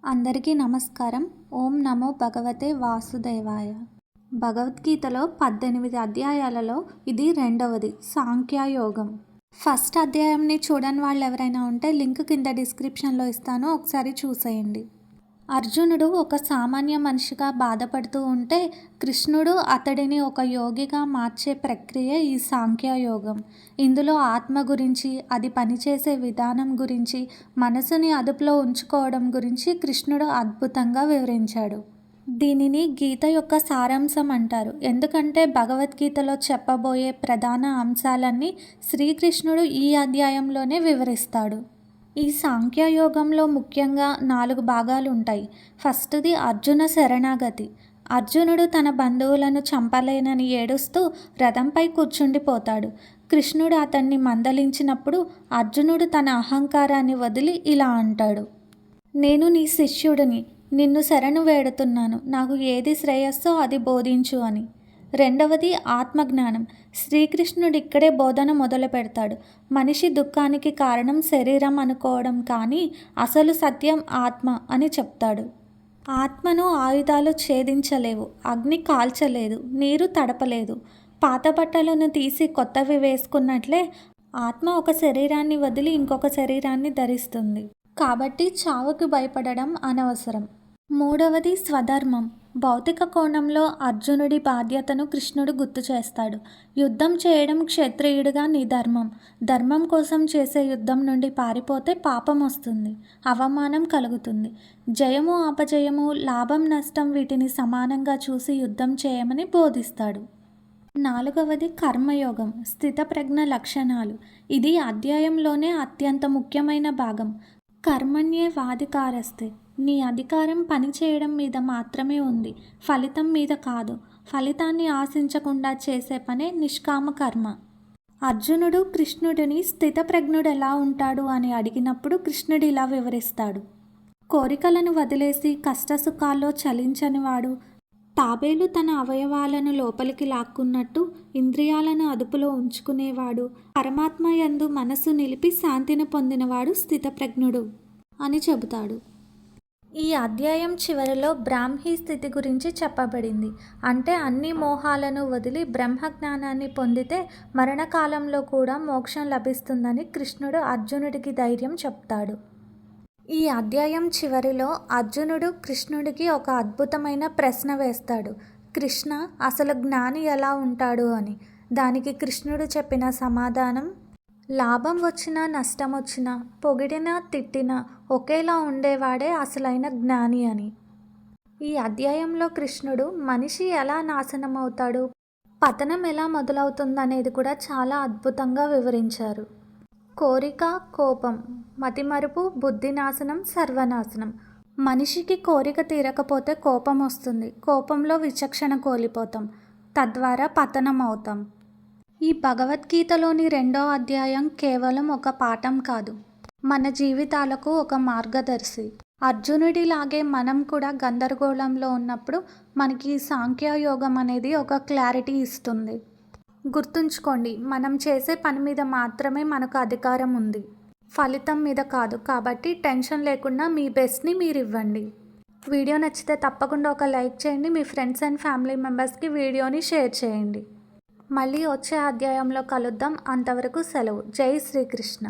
అందరికీ నమస్కారం. ఓం నమో భగవతే వాసుదేవాయ. భగవద్గీతలో 18 అధ్యాయాలలో ఇది రెండవది, సాంఖ్యయోగం. ఫస్ట్ అధ్యాయంని చూడని వాళ్ళు ఎవరైనా ఉంటే లింక్ కింద డిస్క్రిప్షన్లో ఇస్తాను, ఒకసారి చూసేయండి. అర్జునుడు ఒక సామాన్య మనిషిగా బాధపడుతూ ఉంటే కృష్ణుడు అతడిని ఒక యోగిగా మార్చే ప్రక్రియ ఈ సాంఖ్యయోగం. ఇందులో ఆత్మ గురించి, అది పనిచేసే విధానం గురించి, మనసుని అదుపులో ఉంచుకోవడం గురించి కృష్ణుడు అద్భుతంగా వివరించాడు. దీనిని గీత యొక్క సారాంశం అంటారు. ఎందుకంటే భగవద్గీతలో చెప్పబోయే ప్రధాన అంశాలన్నీ శ్రీకృష్ణుడు ఈ అధ్యాయంలోనే వివరిస్తాడు. ఈ సాంఖ్యయోగంలో ముఖ్యంగా 4 భాగాలు ఉంటాయి. ఫస్ట్ది అర్జున శరణాగతి. అర్జునుడు తన బంధువులను చంపలేనని ఏడుస్తూ రథంపై కూర్చుండిపోతాడు. కృష్ణుడు అతన్ని మందలించినప్పుడు అర్జునుడు తన అహంకారాన్ని వదిలి ఇలా అంటాడు: నేను నీ శిష్యుడిని, నిన్ను శరణు వేడుతున్నాను, నాకు ఏది శ్రేయస్సో అది బోధించు అని. రెండవది ఆత్మజ్ఞానం. శ్రీకృష్ణుడు ఇక్కడే బోధన మొదలు పెడతాడు. మనిషి దుఃఖానికి కారణం శరీరం అనుకోవడం కానీ అసలు సత్యం ఆత్మ అని చెప్తాడు. ఆత్మను ఆయుధాలు ఛేదించలేవు, అగ్ని కాల్చలేదు, నీరు తడపలేదు. పాత బట్టలను తీసి కొత్తవి వేసుకున్నట్లే ఆత్మ ఒక శరీరాన్ని వదిలి ఇంకొక శరీరాన్ని ధరిస్తుంది. కాబట్టి చావుకి భయపడడం అనవసరం. మూడవది స్వధర్మం. భౌతిక కోణంలో అర్జునుడి బాధ్యతను కృష్ణుడు గుర్తు చేస్తాడు. యుద్ధం చేయడం క్షత్రియుడిగా నీ ధర్మం. ధర్మం కోసం చేసే యుద్ధం నుండి పారిపోతే పాపం వస్తుంది, అవమానం కలుగుతుంది. జయము అపజయము, లాభం నష్టం వీటిని సమానంగా చూసి యుద్ధం చేయమని బోధిస్తాడు. నాలుగవది కర్మయోగం, స్థితప్రజ్ఞ లక్షణాలు. ఇది అధ్యాయంలోనే అత్యంత ముఖ్యమైన భాగం. కర్మణ్యేవాధికారస్తే. నీ అధికారం పనిచేయడం మీద మాత్రమే ఉంది, ఫలితం మీద కాదు. ఫలితాన్ని ఆశించకుండా చేసే పనే నిష్కామ కర్మ. అర్జునుడు కృష్ణుడిని స్థితప్రజ్ఞుడు ఎలా ఉంటాడు అని అడిగినప్పుడు కృష్ణుడు ఇలా వివరిస్తాడు: కోరికలను వదిలేసి కష్టసుఖాల్లో చలించనివాడు, తాబేలు తన అవయవాలను లోపలికి లాక్కున్నట్టు ఇంద్రియాలను అదుపులో ఉంచుకునేవాడు, పరమాత్మ యందు మనసు నిలిపి శాంతిని పొందినవాడు స్థితప్రజ్ఞుడు అని చెబుతాడు. ఈ అధ్యాయం చివరిలో బ్రాహ్మీ స్థితి గురించి చెప్పబడింది. అంటే అన్ని మోహాలను వదిలి బ్రహ్మజ్ఞానాన్ని పొందితే మరణకాలంలో కూడా మోక్షం లభిస్తుందని కృష్ణుడు అర్జునుడికి ధైర్యం చెప్తాడు. ఈ అధ్యాయం చివరిలో అర్జునుడు కృష్ణుడికి ఒక అద్భుతమైన ప్రశ్న వేస్తాడు: కృష్ణ, అసలు జ్ఞాని ఎలా ఉంటాడు అని. దానికి కృష్ణుడు చెప్పిన సమాధానం: లాభం వచ్చినా నష్టం వచ్చినా, పొగిడినా తిట్టినా ఒకేలా ఉండేవాడే అసలైన జ్ఞాని అని. ఈ అధ్యాయంలో కృష్ణుడు మనిషి ఎలా నాశనం అవుతాడు, పతనం ఎలా మొదలవుతుందనేది కూడా చాలా అద్భుతంగా వివరించారు. కోరిక, కోపం, మతిమరుపు, బుద్ధి నాశనం, సర్వనాశనం. మనిషికి కోరిక తీరకపోతే కోపం వస్తుంది. కోపంలో విచక్షణ కోల్పోతాం, తద్వారా పతనం అవుతాం. ఈ భగవద్గీతలోని 2వ అధ్యాయం కేవలం ఒక పాఠం కాదు, మన జీవితాలకు ఒక మార్గదర్శి. అర్జునుడిలాగే మనం కూడా గందరగోళంలో ఉన్నప్పుడు మనకి సాంఖ్యయోగం అనేది ఒక క్లారిటీ ఇస్తుంది. గుర్తుంచుకోండి, మనం చేసే పని మీద మాత్రమే మనకు అధికారం ఉంది, ఫలితం మీద కాదు. కాబట్టి టెన్షన్ లేకుండా మీ బెస్ట్ని మీరు ఇవ్వండి. వీడియో నచ్చితే తప్పకుండా ఒక లైక్ చేయండి. మీ ఫ్రెండ్స్ అండ్ ఫ్యామిలీ మెంబర్స్కి వీడియోని షేర్ చేయండి. మళ్ళీ వచ్చే అధ్యాయంలో కలుద్దాం. అంతవరకు సెలవు. జై శ్రీకృష్ణ.